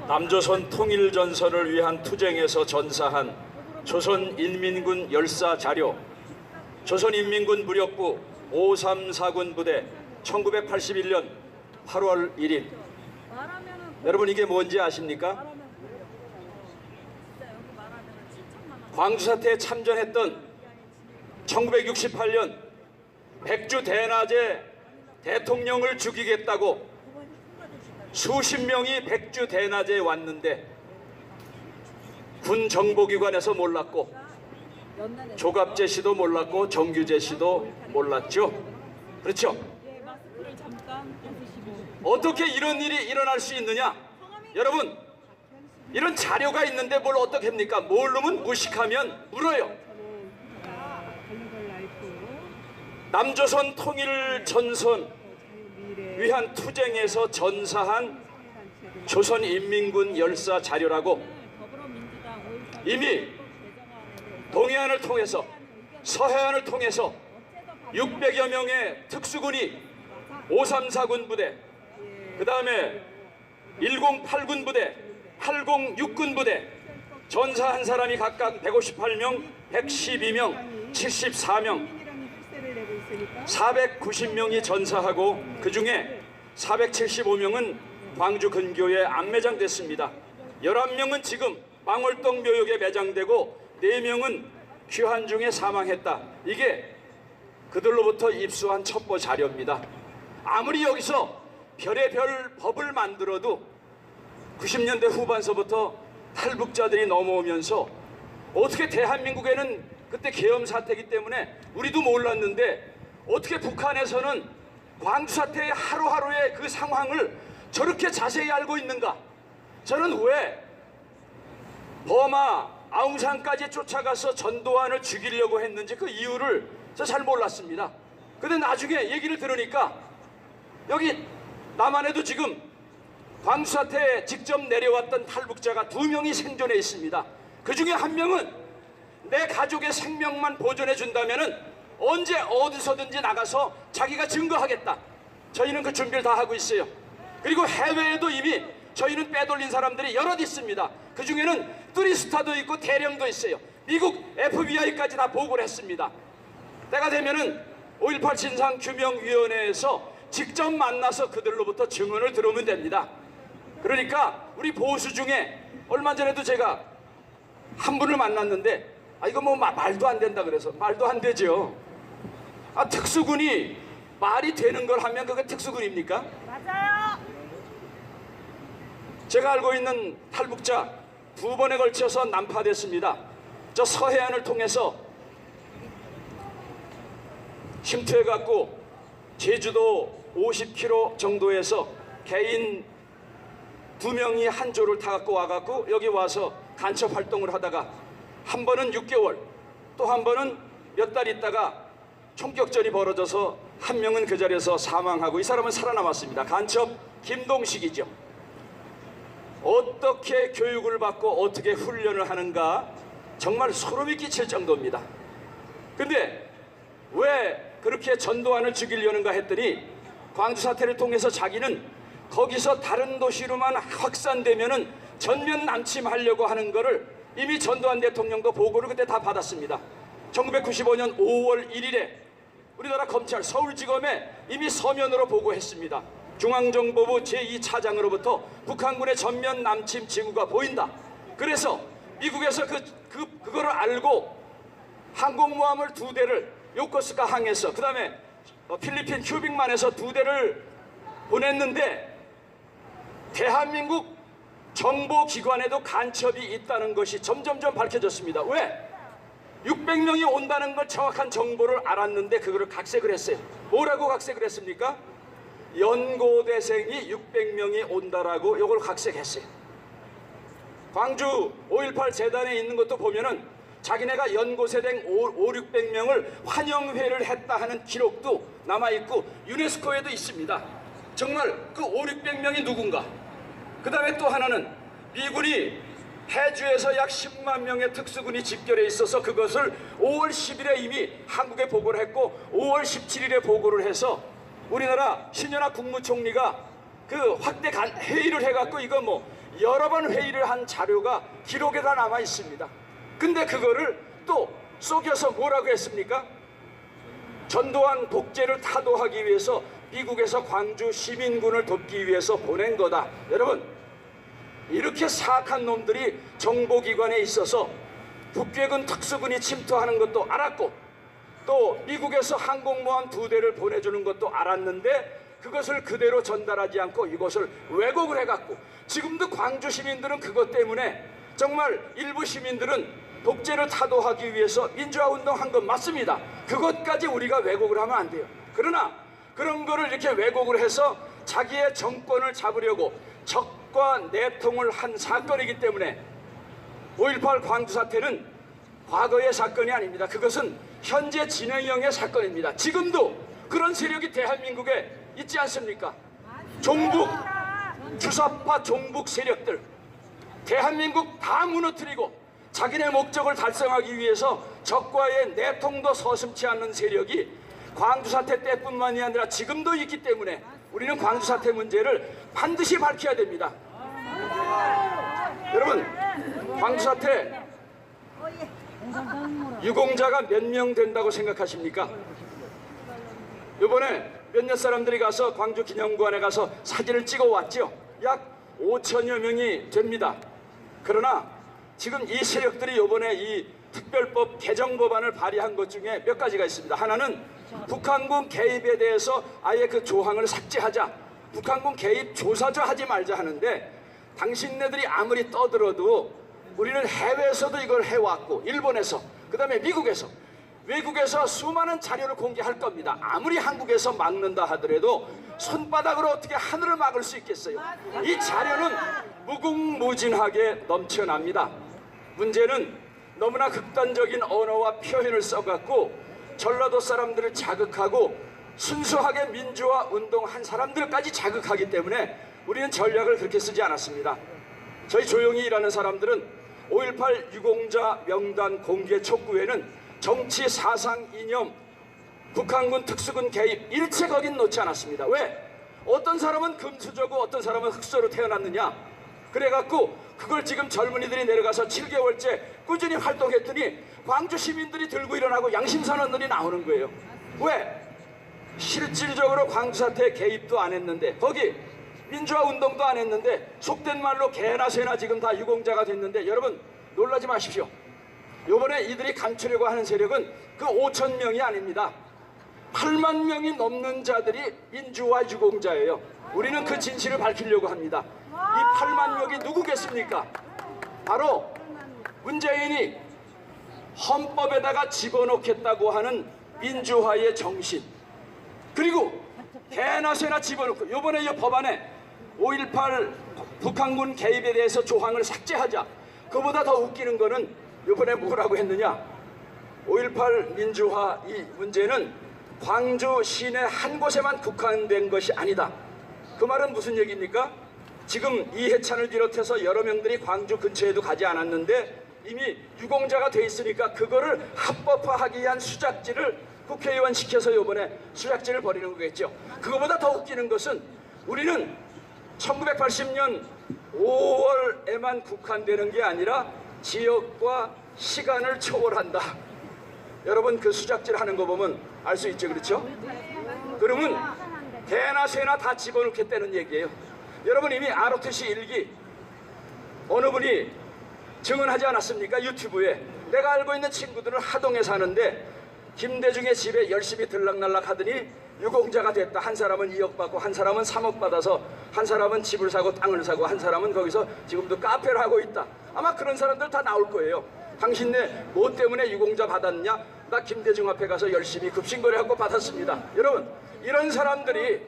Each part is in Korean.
남조선 통일전선을 위한 투쟁에서 전사한 조선인민군 열사 자료, 조선인민군 무력부 534군 부대 1981년 8월 1일. 여러분 이게 뭔지 아십니까? 광주사태에 참전했던 1968년 백주 대낮에 대통령을 죽이겠다고 수십 명이 백주 대낮에 왔는데 군 정보기관에서 몰랐고 조갑재 씨도 몰랐고 정규재 씨도 몰랐죠. 그렇죠? 어떻게 이런 일이 일어날 수 있느냐? 여러분 이런 자료가 있는데 뭘 어떻게 합니까? 모르면 무식하면 울어요. 남조선 통일전선 위한 투쟁에서 전사한 조선인민군 열사 자료라고 이미 동해안을 통해서 서해안을 통해서 600여 명의 특수군이 534군 부대, 그 다음에 108군 부대, 806군 부대 전사한 사람이 각각 158명, 112명, 74명 490명이 전사하고 그 중에 475명은 광주 근교에 안매장됐습니다. 11명은 지금 망월동 묘역에 매장되고 4명은 귀환 중에 사망했다. 이게 그들로부터 입수한 첩보 자료입니다. 아무리 여기서 별의별 법을 만들어도 90년대 후반서부터 탈북자들이 넘어오면서 어떻게 대한민국에는 그때 계엄 사태이기 때문에 우리도 몰랐는데 어떻게 북한에서는 광주 사태의 하루하루의 그 상황을 저렇게 자세히 알고 있는가? 저는 왜 버마 아웅산까지 쫓아가서 전두환을 죽이려고 했는지 그 이유를 저 잘 몰랐습니다. 근데 나중에 얘기를 들으니까 여기 남한에도 지금 광주 사태에 직접 내려왔던 탈북자가 2명이 생존해 있습니다. 그 중에 1명은 내 가족의 생명만 보존해 준다면은 언제 어디서든지 나가서 자기가 증거하겠다. 저희는 그 준비를 다 하고 있어요. 그리고 해외에도 이미 저희는 빼돌린 사람들이 여럿 있습니다. 그 중에는 뚜리스타도 있고 대령도 있어요. 미국 FBI까지 다 보고를 했습니다. 때가 되면은 5.18 진상규명위원회에서 직접 만나서 그들로부터 증언을 들으면 됩니다. 그러니까 우리 보수 중에 얼마 전에도 제가 한 분을 만났는데 이거 뭐 말도 안 된다 그래서 말도 안 되죠. 특수군이 말이 되는 걸 하면 그게 특수군입니까? 맞아요. 제가 알고 있는 탈북자 2번에 걸쳐서 난파됐습니다. 저 서해안을 통해서 침투해갖고 제주도 50km 정도에서 개인 2명이 한 조를 타갖고 와갖고 여기 와서 간첩 활동을 하다가 한 번은 6개월, 또 한 번은 몇 달 있다가 총격전이 벌어져서 1명은 그 자리에서 사망하고 이 사람은 살아남았습니다. 간첩 김동식이죠. 어떻게 교육을 받고 어떻게 훈련을 하는가 정말 소름이 끼칠 정도입니다. 근데 왜 그렇게 전두환을 죽이려는가 했더니 광주 사태를 통해서 자기는 거기서 다른 도시로만 확산되면은 전면 남침하려고 하는 거를 이미 전두환 대통령도 보고를 그때 다 받았습니다. 1995년 5월 1일에 우리나라 검찰 서울지검에 이미 서면으로 보고했습니다. 중앙정보부 제2차장으로부터 북한군의 전면 남침 징후가 보인다. 그래서 미국에서 그거를 알고 항공모함을 2대를 요코스카 항에서 그 다음에 필리핀 휴빙만에서 2대를 보냈는데 대한민국 정보기관에도 간첩이 있다는 것이 점점점 밝혀졌습니다. 왜? 600명이 온다는 걸 정확한 정보를 알았는데 그거를 각색을 했어요. 뭐라고 각색을 했습니까? 연고대생이 600명이 온다라고 이걸 각색했어요. 광주 5.18 재단에 있는 것도 보면은 자기네가 연고생생 500~600명을 환영회를 했다 하는 기록도 남아있고 유네스코에도 있습니다. 정말 그 500~600명이 누군가. 그 다음에 또 하나는 미군이 해주에서 약 10만 명의 특수군이 집결해 있어서 그것을 5월 10일에 이미 한국에 보고를 했고 5월 17일에 보고를 해서 우리나라 신현악 국무총리가 그 확대 회의를 해갖고 이거 뭐 여러 번 회의를 한 자료가 기록에 다 남아 있습니다. 근데 그거를 또 속여서 뭐라고 했습니까? 전두환 독재를 타도하기 위해서 미국에서 광주 시민군을 돕기 위해서 보낸 거다. 여러분, 이렇게 사악한 놈들이 정보기관에 있어서 북괴군 특수군이 침투하는 것도 알았고 또 미국에서 항공모함 2대를 보내주는 것도 알았는데 그것을 그대로 전달하지 않고 이것을 왜곡을 해갖고 지금도 광주 시민들은 그것 때문에 정말 일부 시민들은 독재를 타도하기 위해서 민주화운동한 건 맞습니다. 그것까지 우리가 왜곡을 하면 안 돼요. 그러나 그런 거를 이렇게 왜곡을 해서 자기의 정권을 잡으려고 적과 내통을 한 사건이기 때문에 5.18 광주 사태는 과거의 사건이 아닙니다. 그것은 현재 진행형의 사건입니다. 지금도 그런 세력이 대한민국에 있지 않습니까? 종북, 주사파 종북 세력들 대한민국 다 무너뜨리고 자기네 목적을 달성하기 위해서 적과의 내통도 서슴지 않는 세력이 광주 사태 때뿐만이 아니라 지금도 있기 때문에 우리는 광주 사태 문제를 반드시 밝혀야 됩니다. 여러분, 광주 사태 유공자가 몇 명 된다고 생각하십니까? 이번에 몇몇 사람들이 가서 광주 기념관에 가서 사진을 찍어 왔죠. 약 5천여 명이 됩니다. 그러나 지금 이 세력들이 이번에 이 특별법 개정 법안을 발의한 것 중에 몇 가지가 있습니다. 하나는 북한군 개입에 대해서 아예 그 조항을 삭제하자, 북한군 개입 조사조 하지 말자 하는데 당신네들이 아무리 떠들어도 우리는 해외에서도 이걸 해왔고 일본에서 그 다음에 미국에서 외국에서 수많은 자료를 공개할 겁니다. 아무리 한국에서 막는다 하더라도 손바닥으로 어떻게 하늘을 막을 수 있겠어요? 이 자료는 무궁무진하게 넘쳐납니다. 문제는 너무나 극단적인 언어와 표현을 써갖고 전라도 사람들을 자극하고 순수하게 민주화 운동한 사람들까지 자극하기 때문에 우리는 전략을 그렇게 쓰지 않았습니다. 저희 조용히 일하는 사람들은 5.18 유공자 명단 공개 촉구에는 정치 사상 이념, 북한군 특수군 개입 일체 거긴 놓지 않았습니다. 왜? 어떤 사람은 금수저고 어떤 사람은 흑수저로 태어났느냐? 그래갖고 그걸 지금 젊은이들이 내려가서 7개월째 꾸준히 활동했더니 광주 시민들이 들고 일어나고 양심선언들이 나오는 거예요. 왜? 실질적으로 광주 사태에 개입도 안 했는데 거기 민주화 운동도 안 했는데 속된 말로 개나 새나 지금 다 유공자가 됐는데 여러분 놀라지 마십시오. 요번에 이들이 감추려고 하는 세력은 그 5천 명이 아닙니다. 8만 명이 넘는 자들이 민주화 유공자예요. 우리는 그 진실을 밝히려고 합니다. 이 8만 명이 누구겠습니까? 바로 문재인이 헌법에다가 집어넣겠다고 하는 민주화의 정신, 그리고 개나 새나 집어넣고 요번에 이 법안에 5.18 북한군 개입에 대해서 조항을 삭제하자. 그보다 더 웃기는 거는 요번에 뭐라고 했느냐? 5.18 민주화 이 문제는 광주 시내 한 곳에만 국한된 것이 아니다. 그 말은 무슨 얘기입니까? 지금 이해찬을 비롯해서 여러 명들이 광주 근처에도 가지 않았는데 이미 유공자가 돼 있으니까 그거를 합법화하기 위한 수작질을 국회의원 시켜서 요번에 수작질을 벌이는 거겠죠. 그거보다 더 웃기는 것은 우리는 1980년 5월에만 국한되는 게 아니라 지역과 시간을 초월한다. 여러분 그 수작질 하는 거 보면 알 수 있죠, 그렇죠? 그러면 개나 새나 다 집어넣겠다는 얘기예요. 여러분 이미 ROTC 일기 어느 분이 증언하지 않았습니까? 유튜브에. 내가 알고 있는 친구들은 하동에 사는데 김대중의 집에 열심히 들락날락 하더니 유공자가 됐다. 한 사람은 2억 받고 한 사람은 3억 받아서 한 사람은 집을 사고 땅을 사고 한 사람은 거기서 지금도 카페를 하고 있다. 아마 그런 사람들 다 나올 거예요. 당신네 뭐 때문에 유공자 받았냐? 나 김대중 앞에 가서 열심히 급신거래하고 받았습니다. 여러분 이런 사람들이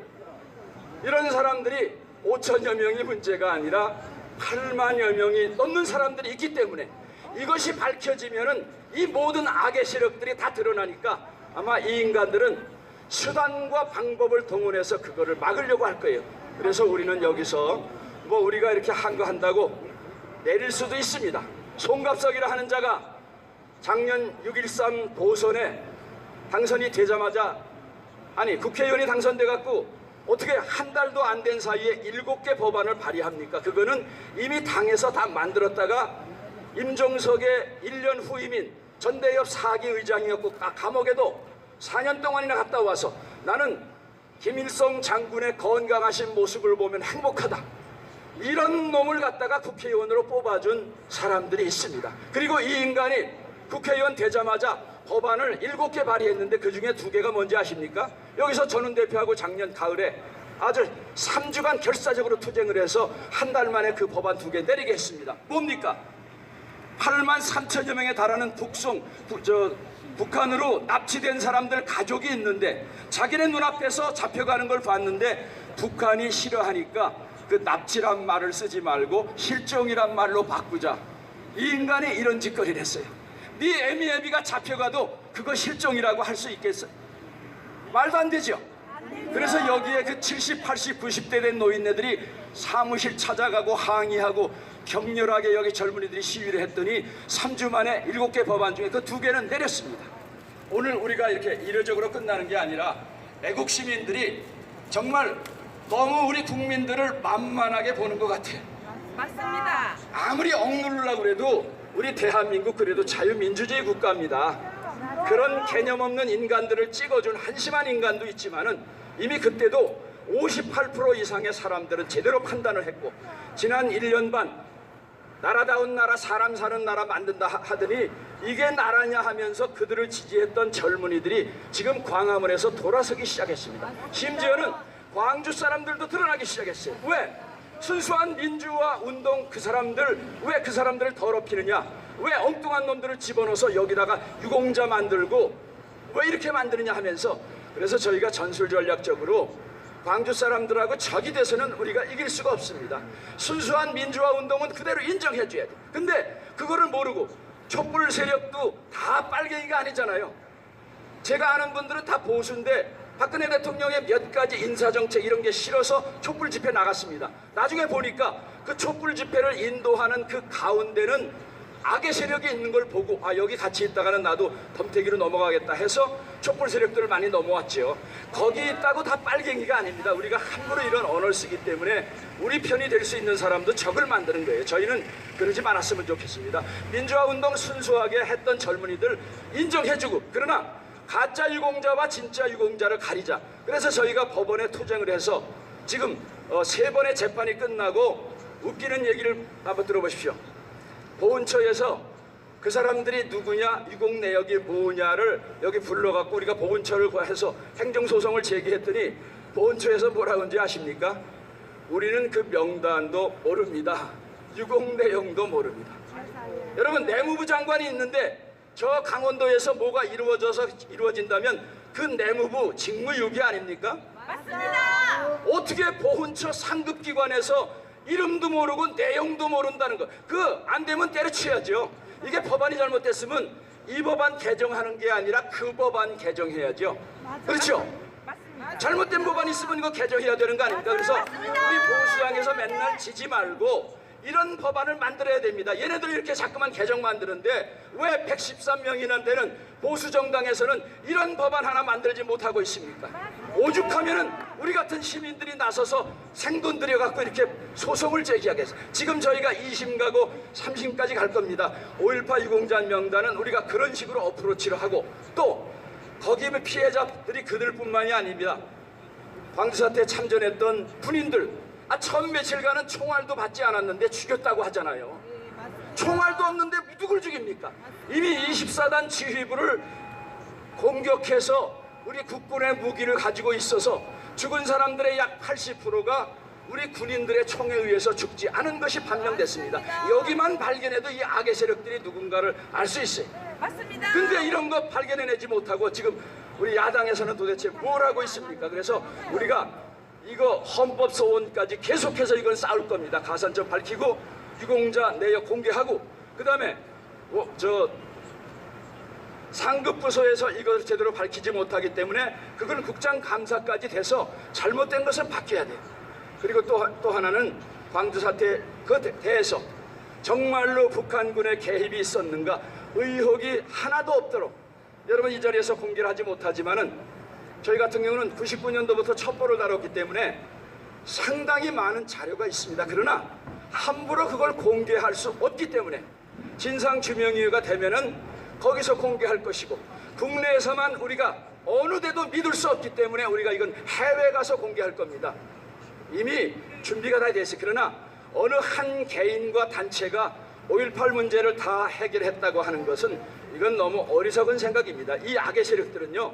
5천여 명이 문제가 아니라 8만여 명이 넘는 사람들이 있기 때문에 이것이 밝혀지면은 이 모든 악의 세력들이 다 드러나니까 아마 이 인간들은 수단과 방법을 동원해서 그거를 막으려고 할 거예요. 그래서 우리는 여기서 뭐 우리가 이렇게 한 거 한다고 내릴 수도 있습니다. 송갑석이라 하는 자가 작년 6.13 보선에 당선이 되자마자 국회의원이 당선돼 갖고 어떻게 한 달도 안 된 사이에 7개 법안을 발의합니까? 그거는 이미 당에서 다 만들었다가 임종석의 1년 후임인 전대협 4기 의장이었고 감옥에도 4년 동안이나 갔다 와서 나는 김일성 장군의 건강하신 모습을 보면 행복하다, 이런 놈을 갖다가 국회의원으로 뽑아준 사람들이 있습니다. 그리고 이 인간이 국회의원 되자마자 법안을 7개 발의했는데 그 중에 2개가 뭔지 아십니까? 여기서 전훈 대표하고 작년 가을에 아주 3주간 결사적으로 투쟁을 해서 한 달 만에 그 법안 2개 내리게 했습니다. 뭡니까? 8만 3천여 명에 달하는 북한으로 납치된 사람들 가족이 있는데 자기네 눈앞에서 잡혀가는 걸 봤는데 북한이 싫어하니까 그 납치란 말을 쓰지 말고 실종이란 말로 바꾸자. 이 인간이 이런 짓거리를 했어요. 네 애미애비가 잡혀가도 그거 실종이라고 할 수 있겠어요? 말도 안 되죠. 그래서 여기에 그 70, 80, 90대 된 노인네들이 사무실 찾아가고 항의하고 격렬하게 여기 젊은이들이 시위를 했더니 3주 만에 7개 법안 중에 그 2개는 내렸습니다. 오늘 우리가 이렇게 이례적으로 끝나는 게 아니라 애국 시민들이 정말 너무 우리 국민들을 만만하게 보는 것 같아요. 맞습니다. 아무리 억누르려고 그래도 우리 대한민국 그래도 자유민주주의 국가입니다. 그런 개념 없는 인간들을 찍어준 한심한 인간도 있지만은 이미 그때도 58% 이상의 사람들은 제대로 판단을 했고 지난 1년 반 나라다운 나라, 사람 사는 나라 만든다 하더니 이게 나라냐 하면서 그들을 지지했던 젊은이들이 지금 광화문에서 돌아서기 시작했습니다. 심지어는 광주 사람들도 드러나기 시작했어요. 왜? 순수한 민주화 운동 그 사람들, 왜 그 사람들을 더럽히느냐? 왜 엉뚱한 놈들을 집어넣어서 여기다가 유공자 만들고 왜 이렇게 만드느냐 하면서, 그래서 저희가 전술전략적으로 광주 사람들하고 적이 돼서는 우리가 이길 수가 없습니다. 순수한 민주화 운동은 그대로 인정해 줘야 돼. 근데 그거를 모르고 촛불 세력도 다 빨갱이가 아니잖아요. 제가 아는 분들은 다 보수인데 박근혜 대통령의 몇 가지 인사정책 이런 게 싫어서 촛불 집회 나갔습니다. 나중에 보니까 그 촛불 집회를 인도하는 그 가운데는 악의 세력이 있는 걸 보고 아 여기 같이 있다가는 나도 덤태기로 넘어가겠다 해서 촛불 세력들을 많이 넘어왔죠. 거기 있다고 다 빨갱이가 아닙니다. 우리가 함부로 이런 언어를 쓰기 때문에 우리 편이 될 수 있는 사람도 적을 만드는 거예요. 저희는 그러지 말았으면 좋겠습니다. 민주화 운동 순수하게 했던 젊은이들 인정해주고, 그러나 가짜 유공자와 진짜 유공자를 가리자. 그래서 저희가 법원에 투쟁을 해서 지금 3번의 재판이 끝나고 웃기는 얘기를 한번 들어보십시오. 보훈처에서 그 사람들이 누구냐, 유공 내역이 뭐냐를 여기 불러갖고 우리가 보훈처를 해서 행정소송을 제기했더니 보훈처에서 뭐라고 하는지 아십니까? 우리는 그 명단도 모릅니다. 유공 내용도 모릅니다. 여러분, 내무부 장관이 있는데 저 강원도에서 뭐가 이루어진다면 그 내무부 직무유기 아닙니까? 맞습니다. 어떻게 보훈처 상급기관에서 이름도 모르고 내용도 모른다는 거, 그 안 되면 때려치워야죠. 이게 법안이 잘못됐으면 이 법안 개정하는 게 아니라 그 법안 개정해야죠. 그렇죠? 맞습니다. 잘못된 법안이 있으면 이거 개정해야 되는 거 아닙니까? 그래서 우리 보수당에서 맨날 지지 말고 이런 법안을 만들어야 됩니다. 얘네들 이렇게 자꾸만 개정 만드는데 왜 113명이나 되는 보수정당에서는 이런 법안 하나 만들지 못하고 있습니까? 오죽하면은 우리 같은 시민들이 나서서 생돈 들여갖고 이렇게 소송을 제기하겠어요. 지금 저희가 2심 가고 3심까지 갈 겁니다. 5.18 유공자 명단은 우리가 그런 식으로 어프로치를 하고, 또 거기에 피해자들이 그들뿐만이 아닙니다. 광주사태에 참전했던 군인들, 처음 며칠간은 총알도 받지 않았는데 죽였다고 하잖아요. 총알도 없는데 누굴 죽입니까? 이미 24단 지휘부를 공격해서 우리 국군의 무기를 가지고 있어서 죽은 사람들의 약 80%가 우리 군인들의 총에 의해서 죽지 않은 것이 판명됐습니다. 여기만 발견해도 이 악의 세력들이 누군가를 알 수 있어요. 맞습니다. 근데 이런 거 발견해내지 못하고 지금 우리 야당에서는 도대체 뭘 하고 있습니까? 그래서 우리가 이거 헌법소원까지 계속해서 이건 싸울 겁니다. 가산점 밝히고 유공자 내역 공개하고, 그 다음에 상급부서에서 이걸 제대로 밝히지 못하기 때문에 그걸 국장감사까지 돼서 잘못된 것은 바뀌어야 돼요. 그리고 또 하나는 광주 사태 그 대해서 정말로 북한군의 개입이 있었는가 의혹이 하나도 없도록, 여러분 이 자리에서 공개를 하지 못하지만은 저희 같은 경우는 99년도부터 첩보를 다뤘기 때문에 상당히 많은 자료가 있습니다. 그러나 함부로 그걸 공개할 수 없기 때문에 진상규명위가 되면은 거기서 공개할 것이고, 국내에서만 우리가 어느 데도 믿을 수 없기 때문에 우리가 이건 해외 가서 공개할 겁니다. 이미 준비가 다 됐어요. 그러나 어느 한 개인과 단체가 5.18 문제를 다 해결했다고 하는 것은 이건 너무 어리석은 생각입니다. 이 악의 세력들은요,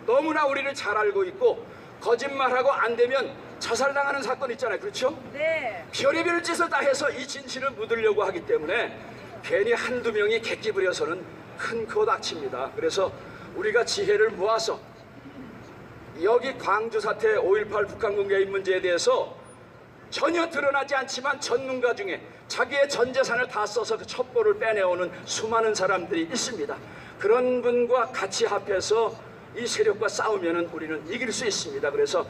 너무나 우리를 잘 알고 있고 거짓말하고 안 되면 자살당하는 사건 있잖아요. 그렇죠? 네. 별의별 짓을 다 해서 이 진실을 묻으려고 하기 때문에 괜히 한두 명이 객기 부려서는 큰 코 닥칩니다. 그래서 우리가 지혜를 모아서 여기 광주 사태 5.18 북한 공개인 문제에 대해서 전혀 드러나지 않지만 전문가 중에 자기의 전 재산을 다 써서 그 첩보를 빼내오는 수많은 사람들이 있습니다. 그런 분과 같이 합해서 이 세력과 싸우면은 우리는 이길 수 있습니다. 그래서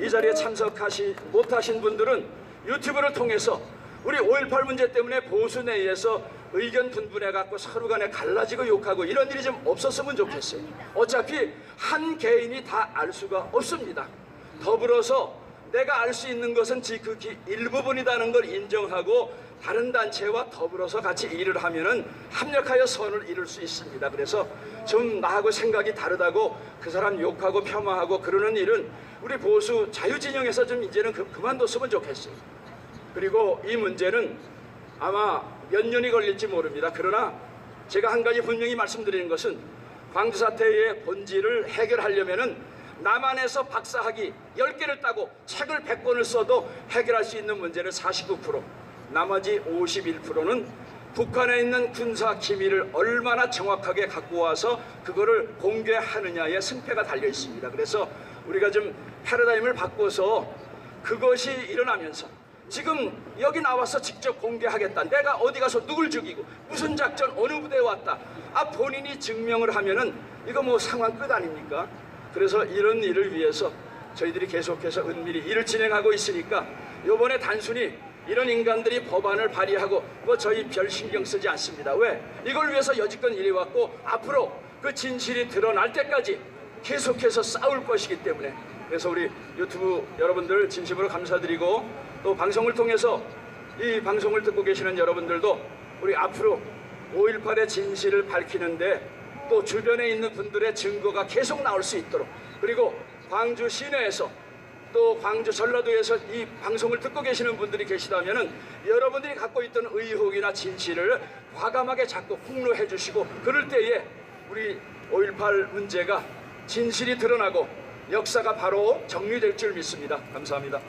이 자리에 참석하시 못하신 분들은 유튜브를 통해서 우리 5.18 문제 때문에 보수 내에서 의견 분분해 갖고 서로 간에 갈라지고 욕하고 이런 일이 좀 없었으면 좋겠어요. 어차피 한 개인이 다 알 수가 없습니다. 더불어서 내가 알 수 있는 것은 지극히 일부분이라는 걸 인정하고 다른 단체와 더불어서 같이 일을 하면은 합력하여 선을 이룰 수 있습니다. 그래서 좀 나하고 생각이 다르다고 그 사람 욕하고 폄하하고 그러는 일은 우리 보수 자유진영에서 좀 이제는 그만뒀으면 좋겠어요. 그리고 이 문제는 아마 몇 년이 걸릴지 모릅니다. 그러나 제가 한 가지 분명히 말씀드리는 것은 광주 사태의 본질을 해결하려면은 남한에서 박사학위 10개를 따고 책을 100권을 써도 해결할 수 있는 문제는 49%, 나머지 51%는 북한에 있는 군사 기밀을 얼마나 정확하게 갖고 와서 그거를 공개하느냐에 승패가 달려 있습니다. 그래서 우리가 좀 패러다임을 바꿔서 그것이 일어나면서 지금 여기 나와서 직접 공개하겠다, 내가 어디 가서 누굴 죽이고 무슨 작전 어느 부대에 왔다, 본인이 증명을 하면은 이거 뭐 상황 끝 아닙니까? 그래서 이런 일을 위해서 저희들이 계속해서 은밀히 일을 진행하고 있으니까 이번에 단순히 이런 인간들이 법안을 발의하고 뭐 저희 별 신경 쓰지 않습니다. 왜? 이걸 위해서 여지껏 일해왔고 앞으로 그 진실이 드러날 때까지 계속해서 싸울 것이기 때문에, 그래서 우리 유튜브 여러분들 진심으로 감사드리고, 또 방송을 통해서 이 방송을 듣고 계시는 여러분들도 우리 앞으로 5.18의 진실을 밝히는데 또 주변에 있는 분들의 증거가 계속 나올 수 있도록, 그리고 광주 시내에서 또 광주 전라도에서 이 방송을 듣고 계시는 분들이 계시다면은 여러분들이 갖고 있던 의혹이나 진실을 과감하게 자꾸 폭로해 주시고, 그럴 때에 우리 5.18 문제가 진실이 드러나고 역사가 바로 정리될 줄 믿습니다. 감사합니다.